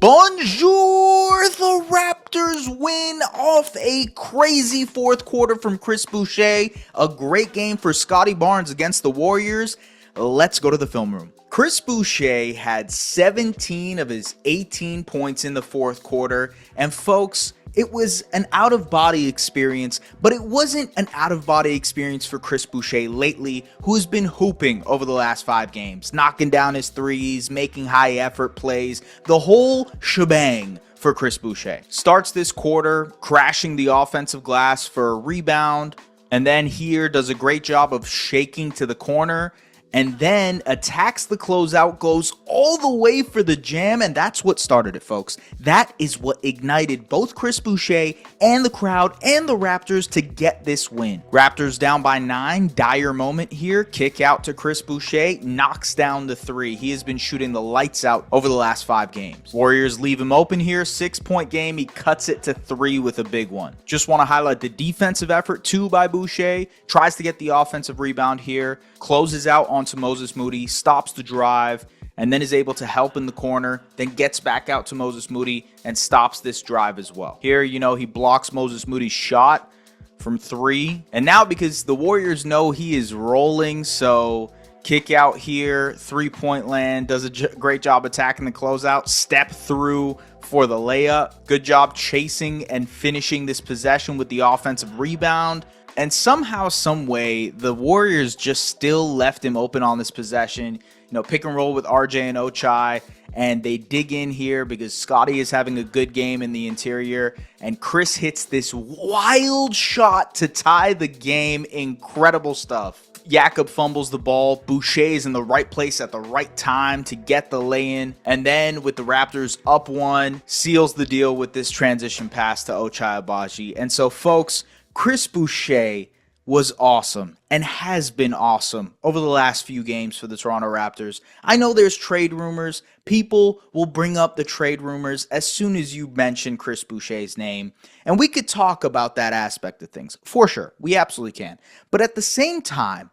Bonjour! The Raptors win off a crazy fourth quarter from Chris Boucher. A great game for Scottie Barnes against the Warriors. Let's go to the film room. Chris Boucher had 17 of his 18 points in the fourth quarter. And folks, it was an out-of-body experience, but it wasn't an out-of-body experience for Chris Boucher lately, who has been hooping over the last 5 games, knocking down his threes, making high-effort plays, the whole shebang for Chris Boucher. Starts this quarter, crashing the offensive glass for a rebound, and then here does a great job of shaking to the corner, and then attacks the closeout, goes all the way for the jam, and that's what started it, folks. That is what ignited both Chris Boucher and the crowd and the Raptors to get this win. Raptors down by 9, dire moment here, kick out to Chris Boucher, knocks down the 3. He has been shooting the lights out over the last 5 games. Warriors leave him open here, 6-point game, he cuts it to 3 with a big one. Just want to highlight the defensive effort too by Boucher, tries to get the offensive rebound here, closes out onto Moses Moody, stops the drive, and then is able to help in the corner, then gets back out to Moses Moody and stops this drive as well. Here, he blocks Moses Moody's shot from 3. And now because the Warriors know he is rolling, so kick out here, 3-point land, does a great job attacking the closeout, step through for the layup. Good job chasing and finishing this possession with the offensive rebound. And somehow, some way, the Warriors just still left him open on this possession. Pick and roll with RJ and Ochai, and they dig in here because Scottie is having a good game in the interior, and Chris hits this wild shot to tie the game. Incredible stuff. Jakob fumbles the ball. Boucher is in the right place at the right time to get the lay-in. And then with the Raptors up 1, seals the deal with this transition pass to Ochai Agbaji. And so, folks, Chris Boucher was awesome and has been awesome over the last few games for the Toronto Raptors. I know there's trade rumors. People will bring up the trade rumors as soon as you mention Chris Boucher's name. And we could talk about that aspect of things. For sure. We absolutely can. But at the same time,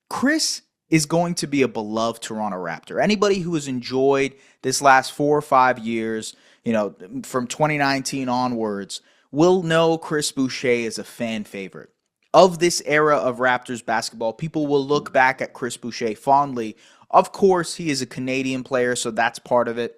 Chris is going to be a beloved Toronto Raptor. Anybody who has enjoyed this last 4 or 5 years, from 2019 onwards, will know Chris Boucher is a fan favorite. Of this era of Raptors basketball, people will look back at Chris Boucher fondly. Of course, he is a Canadian player, so that's part of it.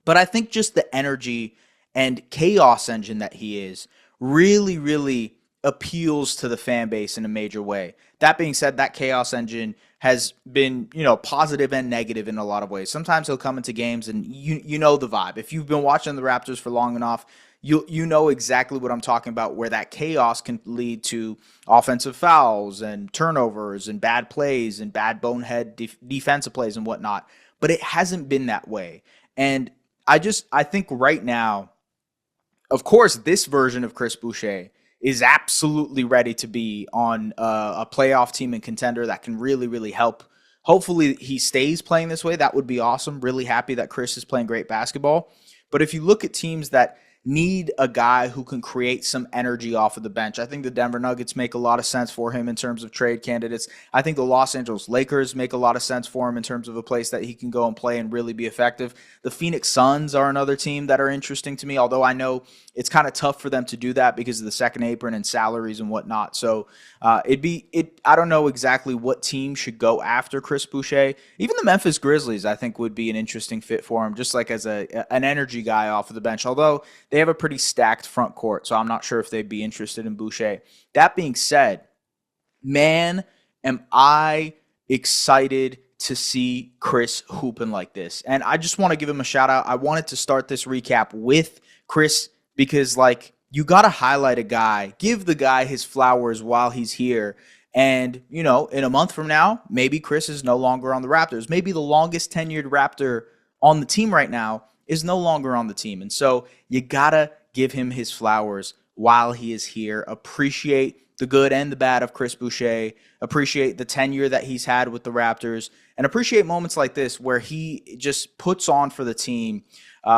But I think just the energy and chaos engine that he is really, really appeals to the fan base in a major way. That being said, that chaos engine has been, positive and negative in a lot of ways. Sometimes he'll come into games and you know the vibe. If you've been watching the Raptors for long enough, you know exactly what I'm talking about, where that chaos can lead to offensive fouls and turnovers and bad plays and bad bonehead defensive plays and whatnot. But it hasn't been that way. And I think right now, of course, this version of Chris Boucher is absolutely ready to be on a playoff team and contender that can really, really help. Hopefully he stays playing this way. That would be awesome. Really happy that Chris is playing great basketball. But if you look at teams that need a guy who can create some energy off of the bench, I think the Denver Nuggets make a lot of sense for him in terms of trade candidates. I think the Los Angeles Lakers make a lot of sense for him in terms of a place that he can go and play and really be effective. The Phoenix Suns are another team that are interesting to me, although I know it's kind of tough for them to do that because of the second apron and salaries and whatnot. So I don't know exactly what team should go after Chris Boucher. Even the Memphis Grizzlies, I think, would be an interesting fit for him, just like as an energy guy off of the bench, although they have a pretty stacked front court, so I'm not sure if they'd be interested in Boucher. That being said, man, am I excited to see Chris hooping like this. And I just want to give him a shout out. I wanted to start this recap with Chris because, you got to highlight a guy, give the guy his flowers while he's here. And, in a month from now, maybe Chris is no longer on the Raptors. Maybe the longest tenured Raptor on the team right now is no longer on the team. And so you got to give him his flowers while he is here. Appreciate the good and the bad of Chris Boucher. Appreciate the tenure that he's had with the Raptors. And appreciate moments like this where he just puts on for the team,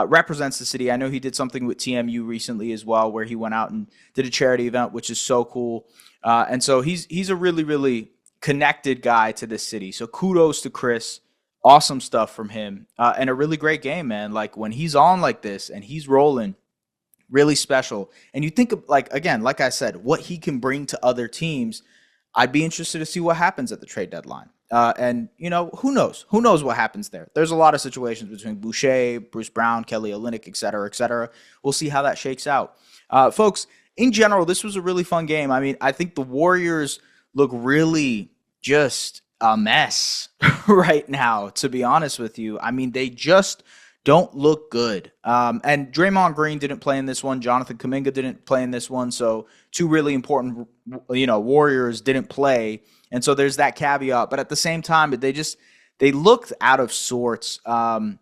represents the city. I know he did something with TMU recently as well, where he went out and did a charity event, which is so cool. And so he's a really, really connected guy to this city. So kudos to Chris. Awesome stuff from him, and a really great game, man. Like when he's on like this and he's rolling, really special. And you think of, like, again, like I said, what he can bring to other teams. I'd be interested to see what happens at the trade deadline. And, who knows? Who knows what happens there? There's a lot of situations between Boucher, Bruce Brown, Kelly Olynyk, et cetera, et cetera. We'll see how that shakes out. Folks, in general, this was a really fun game. I mean, I think the Warriors look really just a mess right now, to be honest with you. I mean, they just don't look good. And Draymond Green didn't play in this one. Jonathan Kuminga didn't play in this one. So two really important, Warriors didn't play. And so there's that caveat. But at the same time, they looked out of sorts. And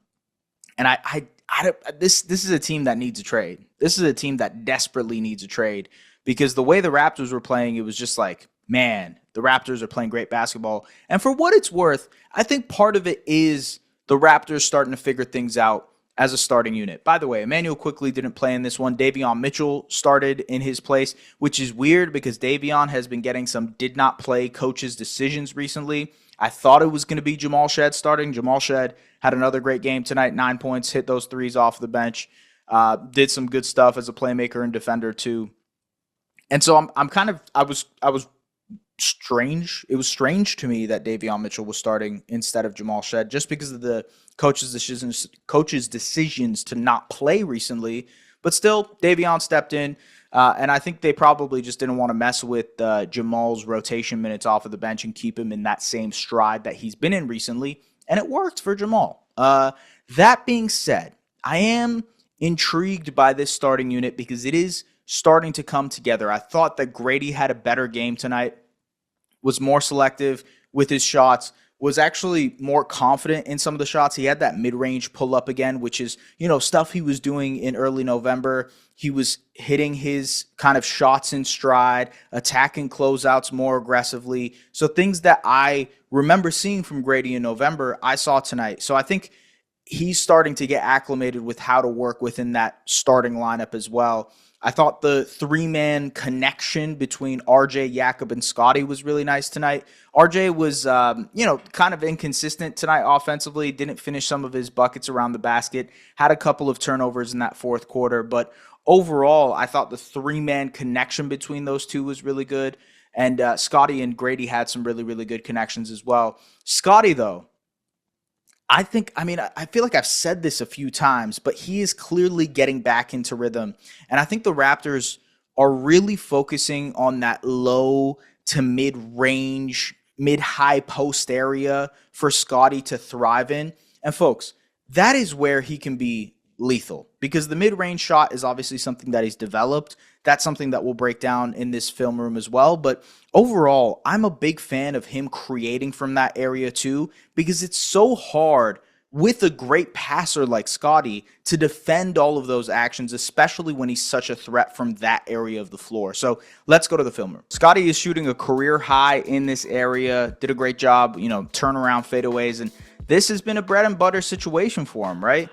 this is a team that needs a trade. This is a team that desperately needs a trade, because the way the Raptors were playing, it was just like, man, the Raptors are playing great basketball. And for what it's worth, I think part of it is the Raptors starting to figure things out as a starting unit. By the way, Emmanuel quickly didn't play in this one. Davion Mitchell started in his place, which is weird because Davion has been getting some did not play coaches' decisions recently. I thought it was going to be Jamal Shead starting. Jamal Shead had another great game tonight, 9 points, hit those threes off the bench, did some good stuff as a playmaker and defender too. And so I was strange. It was strange to me that Davion Mitchell was starting instead of Jamal Shead, just because of the coaches' decisions to not play recently. But still, Davion stepped in, and I think they probably just didn't want to mess with Jamal's rotation minutes off of the bench and keep him in that same stride that he's been in recently, and it worked for Jamal. That being said, I am intrigued by this starting unit because it is starting to come together. I thought that Grady had a better game tonight, was more selective with his shots, was actually more confident in some of the shots. He had that mid-range pull-up again, which is, stuff he was doing in early November. He was hitting his kind of shots in stride, attacking closeouts more aggressively. So things that I remember seeing from Grady in November, I saw tonight. So I think he's starting to get acclimated with how to work within that starting lineup as well. I thought the three-man connection between RJ, Jakob, and Scottie was really nice tonight. RJ was, kind of inconsistent tonight offensively, didn't finish some of his buckets around the basket, had a couple of turnovers in that fourth quarter. But overall, I thought the three-man connection between those two was really good. And Scottie and Grady had some really, really good connections as well. Scottie, though, I feel like I've said this a few times, but he is clearly getting back into rhythm. And I think the Raptors are really focusing on that low to mid-range, mid-high post area for Scottie to thrive in. And folks, that is where he can be lethal, because the mid-range shot is obviously something that he's developed. That's something that we'll break down in this film room as well. But overall, I'm a big fan of him creating from that area too, because it's so hard with a great passer like Scottie to defend all of those actions, especially when he's such a threat from that area of the floor. So let's go to the film room. Scottie is shooting a career high in this area, did a great job, turnaround fadeaways, and this has been a bread and butter situation for him, right?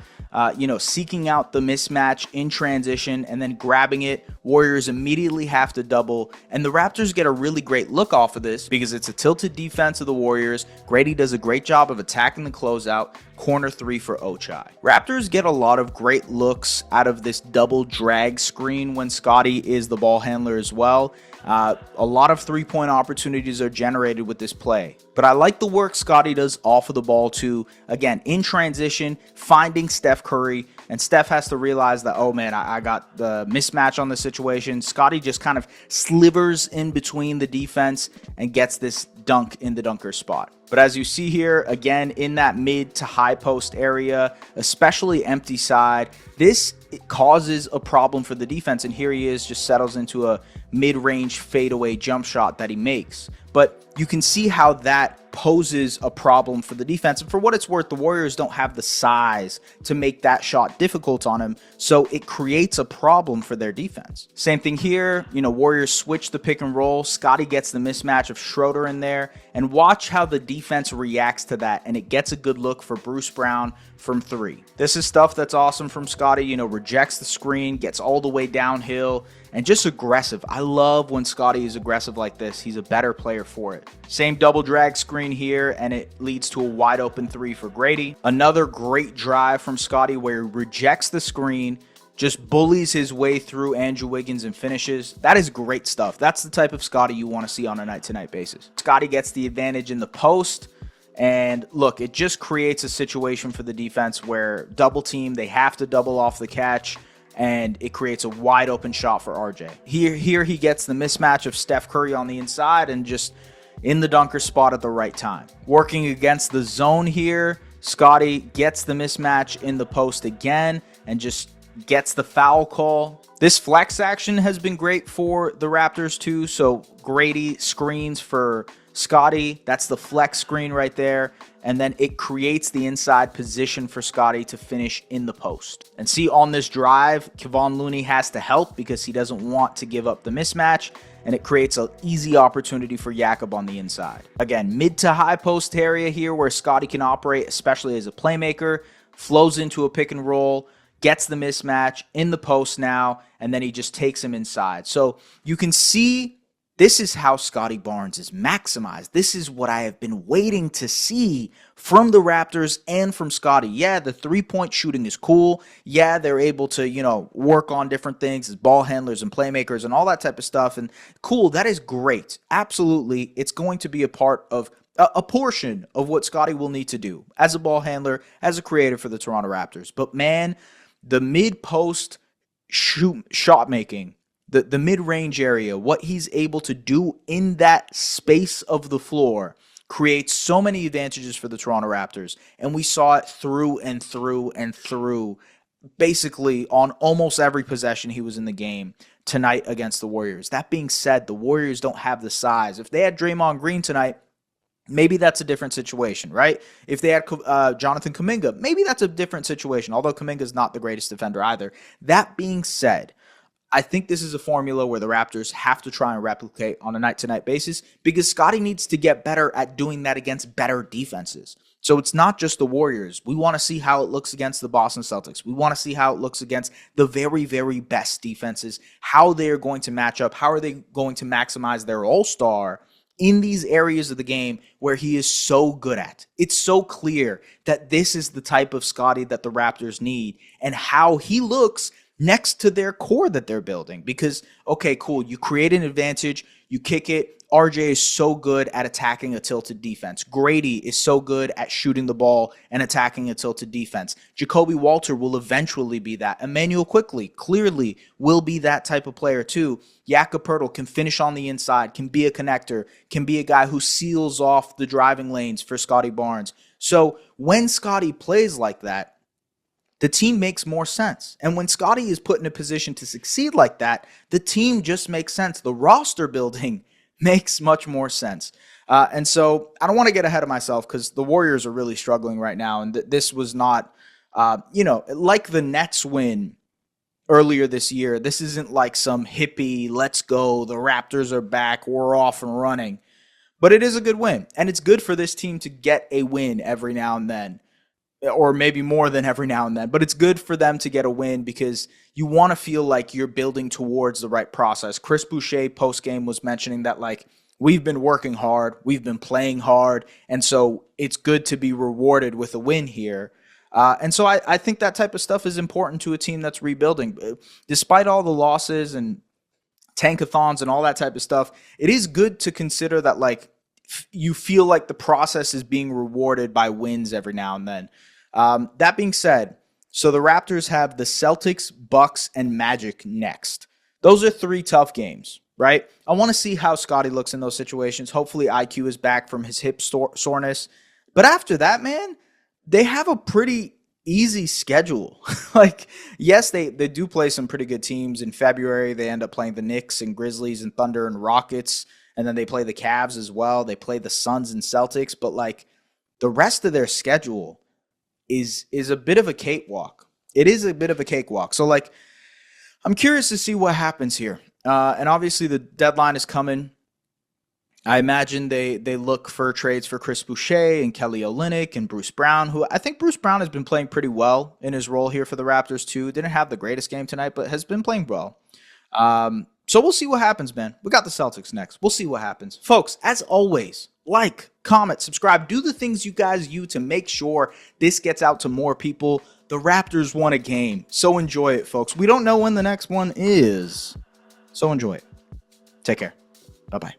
Seeking out the mismatch in transition and then grabbing it. Warriors immediately have to double, and the Raptors get a really great look off of this because it's a tilted defense of the Warriors. Grady does a great job of attacking the closeout. Corner three for Ochai. Raptors get a lot of great looks out of this double drag screen when Scottie is the ball handler as well. A lot of three-point opportunities are generated with this play. But I like the work Scottie does off of the ball too. Again, in transition, finding Steph Curry. And Steph has to realize that, oh man, I got the mismatch on the situation. Scottie just kind of slivers in between the defense and gets this dunk in the dunker spot. But as you see here, again, in that mid to high post area, especially empty side, this causes a problem for the defense. And here he is, just settles into a mid-range fadeaway jump shot that he makes. But you can see how that poses a problem for the defense. And for what it's worth, the Warriors don't have the size to make that shot difficult on him. So it creates a problem for their defense. Same thing here. Warriors switch the pick and roll. Scottie gets the mismatch of Schroeder in there. And watch how the defense defense reacts to that, and it gets a good look for Bruce Brown from 3. This is stuff that's awesome from Scottie, you know, rejects the screen, gets all the way downhill, and just aggressive. I love when Scottie is aggressive like this. He's a better player for it. Same double drag screen here, and it leads to a wide open 3 for Grady. Another great drive from Scottie where he rejects the screen, just bullies his way through Andrew Wiggins and finishes. That is great stuff. That's the type of Scottie you want to see on a night-to-night basis. Scottie gets the advantage in the post, and look, it just creates a situation for the defense where double team, they have to double off the catch, and it creates a wide open shot for RJ. Here he gets the mismatch of Steph Curry on the inside and just in the dunker spot at the right time. Working against the zone here, Scottie gets the mismatch in the post again and just gets the foul call. This flex action has been great for the Raptors too. So Grady screens for Scottie. That's the flex screen right there. And then it creates the inside position for Scottie to finish in the post. And see, on this drive, Kevon Looney has to help because he doesn't want to give up the mismatch. And it creates an easy opportunity for Jakob on the inside. Again, mid to high post area here where Scottie can operate, especially as a playmaker. Flows into a pick and roll, gets the mismatch in the post now, and then he just takes him inside. So you can see this is how Scottie Barnes is maximized. This is what I have been waiting to see from the Raptors and from Scottie. Yeah, the three-point shooting is cool. Yeah, they're able to, you know, work on different things as ball handlers and playmakers and all that type of stuff. And cool, that is great. Absolutely, it's going to be a part of a portion of what Scottie will need to do as a ball handler, as a creator for the Toronto Raptors. But man, the mid-post shot making, the mid-range area, what he's able to do in that space of the floor creates so many advantages for the Toronto Raptors. And we saw it through and through and through, basically on almost every possession he was in the game tonight against the Warriors. That being said, the Warriors don't have the size. If they had Draymond Green tonight, maybe that's a different situation, right? If they had Jonathan Kuminga, maybe that's a different situation, although Kuminga's not the greatest defender either. That being said, I think this is a formula where the Raptors have to try and replicate on a night-to-night basis because Scottie needs to get better at doing that against better defenses. So it's not just the Warriors. We want to see how it looks against the Boston Celtics. We want to see how it looks against the very, very best defenses, how they're going to match up, how are they going to maximize their all-star in these areas of the game where he is so good at. It's so clear that this is the type of Scottie that the Raptors need and how he looks next to their core that they're building. Because, okay, cool, you create an advantage, you kick it. RJ is so good at attacking a tilted defense. Grady is so good at shooting the ball and attacking a tilted defense. Jacoby Walter will eventually be that. Emmanuel Quickley clearly will be that type of player too. Jakob Poeltl can finish on the inside, can be a connector, can be a guy who seals off the driving lanes for Scottie Barnes. So when Scottie plays like that, the team makes more sense. And when Scottie is put in a position to succeed like that, the team just makes sense. The roster building makes much more sense. And so I don't want to get ahead of myself because the Warriors are really struggling right now. And this was not, like the Nets win earlier this year. This isn't like some hippie, let's go, the Raptors are back, we're off and running. But it is a good win. And it's good for this team to get a win every now and then. Or maybe more than every now and then. But it's good for them to get a win because you want to feel like you're building towards the right process. Chris Boucher post-game was mentioning that, like, we've been working hard, we've been playing hard, and so it's good to be rewarded with a win here. And so I think that type of stuff is important to a team that's rebuilding. Despite all the losses and tankathons and all that type of stuff, it is good to consider that, like, you feel like the process is being rewarded by wins every now and then. That being said, so the Raptors have the Celtics, Bucks, and Magic next. Those are 3 tough games, right? I want to see how Scottie looks in those situations. Hopefully IQ is back from his hip soreness. But after that, man, they have a pretty easy schedule. Like, yes, they do play some pretty good teams. In February, they end up playing the Knicks and Grizzlies and Thunder and Rockets. And then they play the Cavs as well. They play the Suns and Celtics. But, like, the rest of their schedule is a bit of a cakewalk. It is a bit of a cakewalk. So, like, I'm curious to see what happens here. And obviously the deadline is coming. I imagine they look for trades for Chris Boucher and Kelly Olynyk and Bruce Brown, who I think Bruce Brown has been playing pretty well in his role here for the Raptors too. Didn't have the greatest game tonight, but has been playing well. So we'll see what happens, man. We got the Celtics next. We'll see what happens. Folks, as always, like, comment, subscribe, do the things you guys do to make sure this gets out to more people. The Raptors won a game, so enjoy it, folks. We don't know when the next one is, so enjoy it. Take care. Bye-bye.